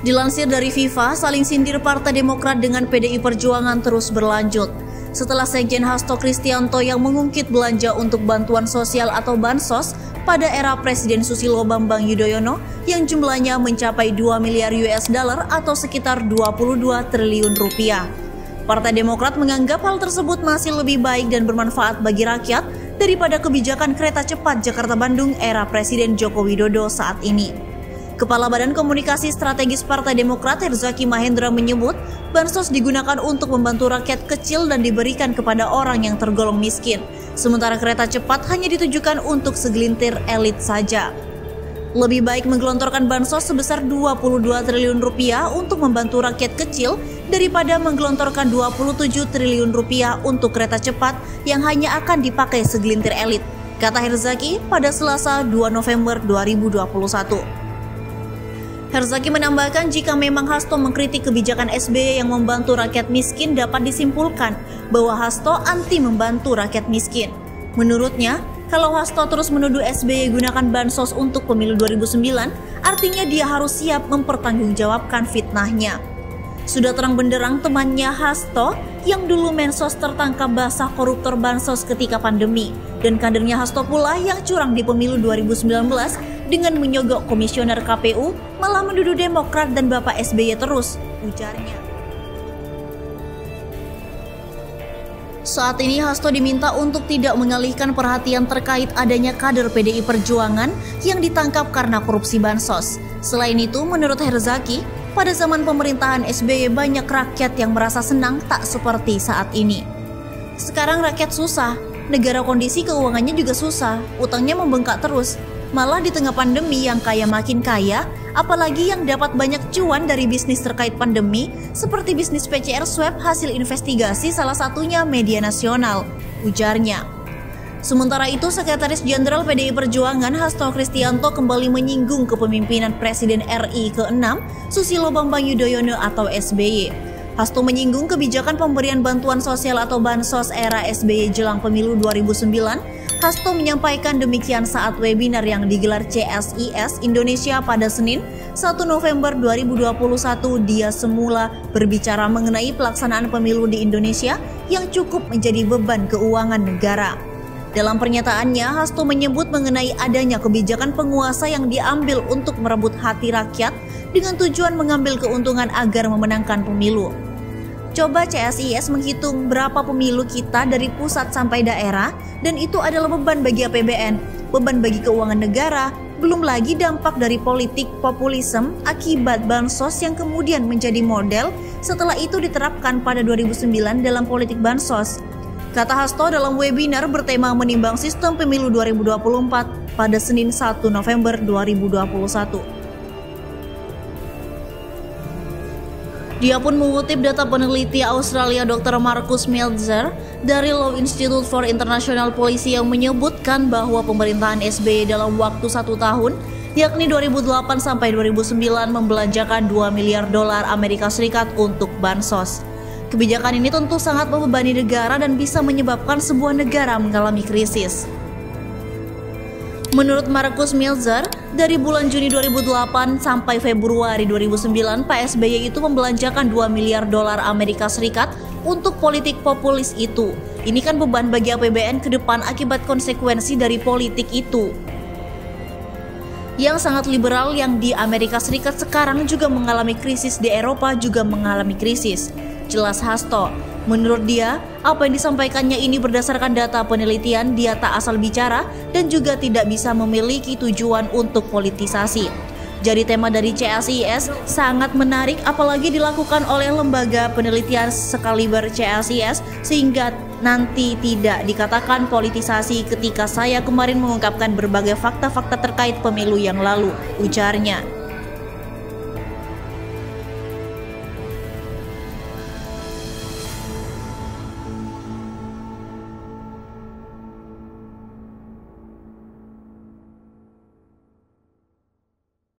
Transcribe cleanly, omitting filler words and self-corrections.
Dilansir dari FIFA, saling sindir Partai Demokrat dengan PDI Perjuangan terus berlanjut. Setelah Sekjen Hasto Kristianto yang mengungkit belanja untuk bantuan sosial atau Bansos pada era Presiden Susilo Bambang Yudhoyono yang jumlahnya mencapai 2 miliar US dollar atau sekitar 22 triliun rupiah. Partai Demokrat menganggap hal tersebut masih lebih baik dan bermanfaat bagi rakyat daripada kebijakan kereta cepat Jakarta-Bandung era Presiden Joko Widodo saat ini. Kepala Badan Komunikasi Strategis Partai Demokrat Herzaki Mahendra menyebut Bansos digunakan untuk membantu rakyat kecil dan diberikan kepada orang yang tergolong miskin. Sementara kereta cepat hanya ditujukan untuk segelintir elit saja. Lebih baik menggelontorkan Bansos sebesar 22 triliun rupiah untuk membantu rakyat kecil daripada menggelontorkan 27 triliun rupiah untuk kereta cepat yang hanya akan dipakai segelintir elit, kata Herzaki pada Selasa 2 November 2021. Herzaki menambahkan jika memang Hasto mengkritik kebijakan SBY yang membantu rakyat miskin, dapat disimpulkan bahwa Hasto anti membantu rakyat miskin. Menurutnya, kalau Hasto terus menuduh SBY gunakan Bansos untuk pemilu 2009, artinya dia harus siap mempertanggungjawabkan fitnahnya. Sudah terang benderang temannya Hasto yang dulu Mensos tertangkap basah koruptor Bansos ketika pandemi, dan kadernya Hasto pula yang curang di pemilu 2019 dengan menyogok komisioner KPU, malah menuduh Demokrat dan Bapak SBY terus, ujarnya. Saat ini Hasto diminta untuk tidak mengalihkan perhatian terkait adanya kader PDI Perjuangan yang ditangkap karena korupsi Bansos. Selain itu, menurut Herzaki, pada zaman pemerintahan SBY banyak rakyat yang merasa senang tak seperti saat ini. Sekarang rakyat susah, negara kondisi keuangannya juga susah, utangnya membengkak terus. Malah di tengah pandemi yang kaya makin kaya, apalagi yang dapat banyak cuan dari bisnis terkait pandemi, seperti bisnis PCR swab hasil investigasi salah satunya media nasional, ujarnya. Sementara itu, Sekretaris Jenderal PDI Perjuangan Hasto Kristianto kembali menyinggung kepemimpinan Presiden RI ke-6 Susilo Bambang Yudhoyono atau SBY. Hasto menyinggung kebijakan pemberian bantuan sosial atau Bansos era SBY jelang pemilu 2009. Hasto menyampaikan demikian saat webinar yang digelar CSIS Indonesia pada Senin 1 November 2021. Dia semula berbicara mengenai pelaksanaan pemilu di Indonesia yang cukup menjadi beban keuangan negara. Dalam pernyataannya, Hasto menyebut mengenai adanya kebijakan penguasa yang diambil untuk merebut hati rakyat dengan tujuan mengambil keuntungan agar memenangkan pemilu. Coba CSIS menghitung berapa pemilu kita dari pusat sampai daerah, dan itu adalah beban bagi APBN, beban bagi keuangan negara, belum lagi dampak dari politik populisme akibat Bansos yang kemudian menjadi model setelah itu diterapkan pada 2009 dalam politik Bansos, kata Hasto dalam webinar bertema menimbang sistem pemilu 2024 pada Senin 1 November 2021. Dia pun mengutip data peneliti Australia Dr. Marcus Meltzer dari Law Institute for International Policy yang menyebutkan bahwa pemerintahan SBY dalam waktu 1 tahun, yakni 2008 sampai 2009, membelanjakan 2 miliar dolar Amerika Serikat untuk Bansos. Kebijakan ini tentu sangat membebani negara dan bisa menyebabkan sebuah negara mengalami krisis. Menurut Marcus Meltzer, dari bulan Juni 2008 sampai Februari 2009, Pak SBY itu membelanjakan 2 miliar dolar Amerika Serikat untuk politik populis itu. Ini kan beban bagi APBN ke depan akibat konsekuensi dari politik itu. Yang sangat liberal yang di Amerika Serikat sekarang juga mengalami krisis, di Eropa juga mengalami krisis. Jelas Hasto. Menurut dia, apa yang disampaikannya ini berdasarkan data penelitian, dia tak asal bicara dan juga tidak bisa memiliki tujuan untuk politisasi. Jadi tema dari CSIS sangat menarik apalagi dilakukan oleh lembaga penelitian sekaliber CSIS sehingga nanti tidak dikatakan politisasi ketika saya kemarin mengungkapkan berbagai fakta-fakta terkait pemilu yang lalu, ujarnya.